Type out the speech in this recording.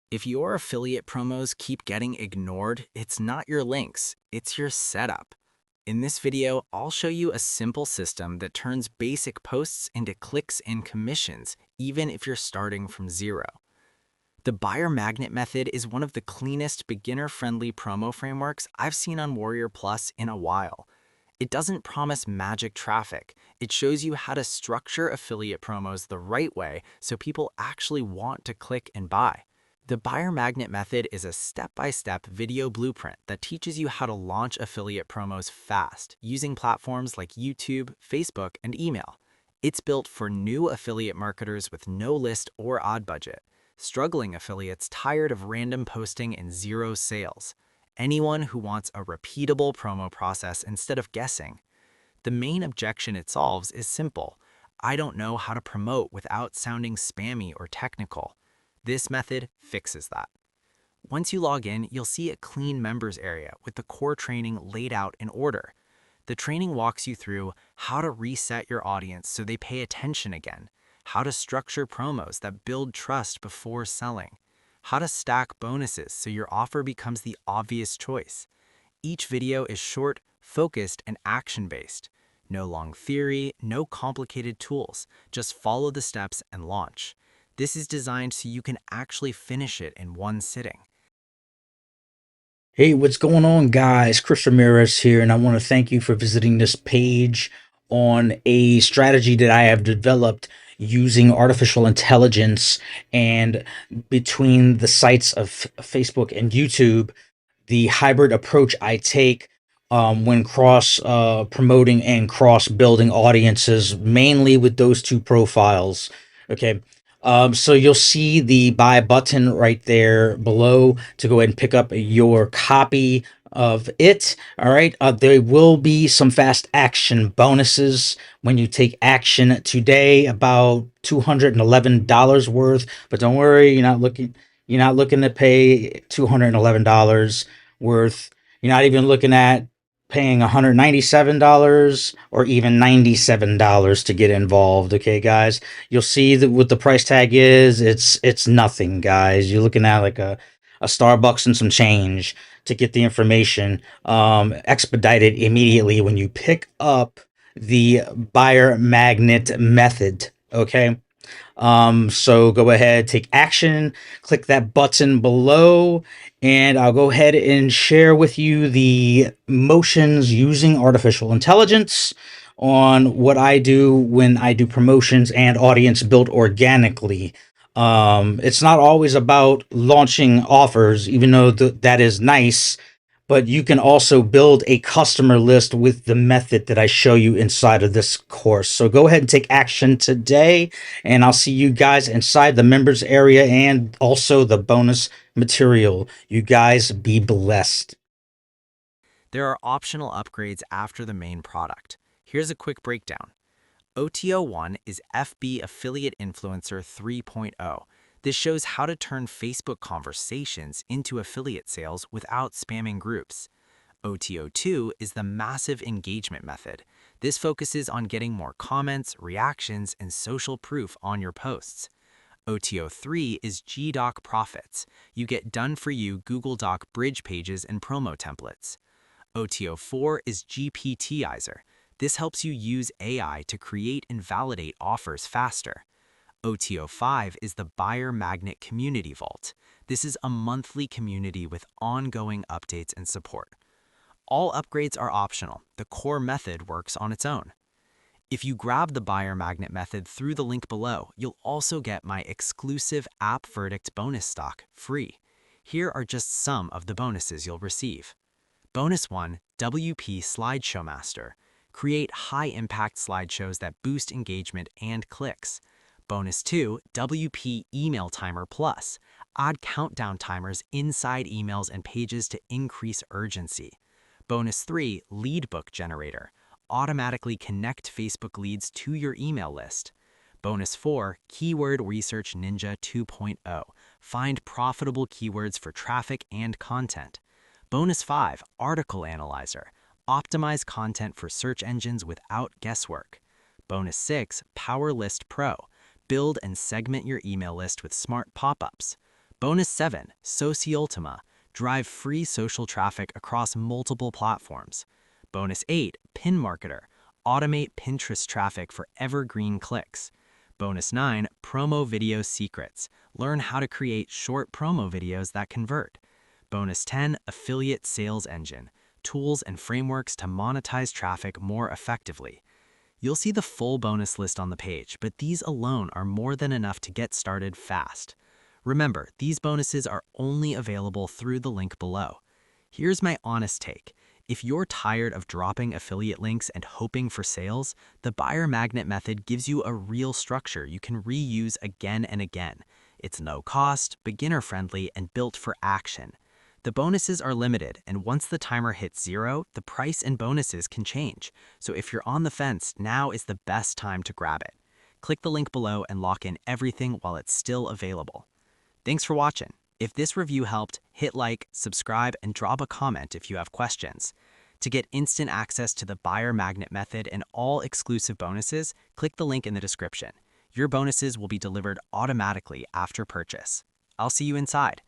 If your affiliate promos keep getting ignored, it's not your links, it's your setup. In this video, I'll show you a simple system that turns basic posts into clicks and commissions, even if you're starting from zero. The buyer magnet method is one of the cleanest, beginner-friendly promo frameworks I've seen on Warrior Plus in a while. It doesn't promise magic traffic. It shows you how to structure affiliate promos the right way so people actually want to click and buy. The buyer magnet method is a step-by-step video blueprint that teaches you how to launch affiliate promos fast using platforms like YouTube, Facebook, and email. It's built for new affiliate marketers with no list or ad budget, struggling affiliates tired of random posting and zero sales, anyone who wants a repeatable promo process instead of guessing. The main objection it solves is simple. I don't know how to promote without sounding spammy or technical. This method fixes that. Once you log in, you'll see a clean members area with the core training laid out in order. The training walks you through how to reset your audience so they pay attention again, how to structure promos that build trust before selling, how to stack bonuses so your offer becomes the obvious choice. Each video is short, focused, and action-based. No long theory, no complicated tools, just follow the steps and launch. This is designed so you can actually finish it in one sitting. Hey, what's going on, guys? Chris Ramirez here, and I want to thank you for visiting this page on a strategy that I have developed using artificial intelligence and between the sites of Facebook and YouTube, the hybrid approach I take when cross promoting and cross building audiences, mainly with those two profiles. Okay. So you'll see the buy button right there below to go ahead and pick up your copy of it. All right. There will be some fast action bonuses when you take action today, about $211 worth. But don't worry, you're not looking to pay $211 worth. You're not even looking at paying $197 or even $97 to get involved. Okay, guys, you'll see that what the price tag is. It's nothing, guys. You're looking at like a Starbucks and some change to get the information expedited immediately when you pick up the buyer magnet method. Okay. So go ahead, take action, click that button below, and I'll go ahead and share with you the motions using artificial intelligence on what I do when I do promotions and audience built organically. It's not always about launching offers, even though that is nice, but you can also build a customer list with the method that I show you inside of this course. So go ahead and take action today, and I'll see you guys inside the members area and also the bonus material. You guys be blessed. There are optional upgrades after the main product. Here's a quick breakdown. OTO1 is FB Affiliate Influencer 3.0. This shows how to turn Facebook conversations into affiliate sales without spamming groups. OTO2 is the massive engagement method. This focuses on getting more comments, reactions, and social proof on your posts. OTO3 is GDoc Profits. You get done-for-you Google Doc bridge pages and promo templates. OTO4 is GPTizer. This helps you use AI to create and validate offers faster. OTO5 is the Buyer Magnet Community Vault. This is a monthly community with ongoing updates and support. All upgrades are optional. The core method works on its own. If you grab the Buyer Magnet method through the link below, you'll also get my exclusive App Verdict bonus stock free. Here are just some of the bonuses you'll receive. Bonus 1, WP Slideshow Master. Create high-impact slideshows that boost engagement and clicks. Bonus 2, WP Email Timer Plus. Add countdown timers inside emails and pages to increase urgency. Bonus 3, Lead Book Generator. Automatically connect Facebook leads to your email list. Bonus 4, Keyword Research Ninja 2.0. Find profitable keywords for traffic and content. Bonus 5, Article Analyzer. Optimize content for search engines without guesswork. Bonus 6, Power List Pro. Build and segment your email list with smart pop-ups. Bonus 7, Socioltima, drive free social traffic across multiple platforms. Bonus 8, Pin Marketer, automate Pinterest traffic for evergreen clicks. Bonus 9, Promo Video Secrets, learn how to create short promo videos that convert. Bonus 10, Affiliate Sales Engine, tools and frameworks to monetize traffic more effectively. You'll see the full bonus list on the page, but these alone are more than enough to get started fast. Remember, these bonuses are only available through the link below. Here's my honest take. If you're tired of dropping affiliate links and hoping for sales, the buyer magnet method gives you a real structure you can reuse again and again. It's no cost, beginner-friendly, and built for action. The bonuses are limited, and once the timer hits 0, the price and bonuses can change. So if you're on the fence, now is the best time to grab it. Click the link below and lock in everything while it's still available. Thanks for watching. If this review helped, hit like, subscribe, and drop a comment if you have questions. To get instant access to the buyer magnet method and all exclusive bonuses, click the link in the description. Your bonuses will be delivered automatically after purchase. I'll see you inside.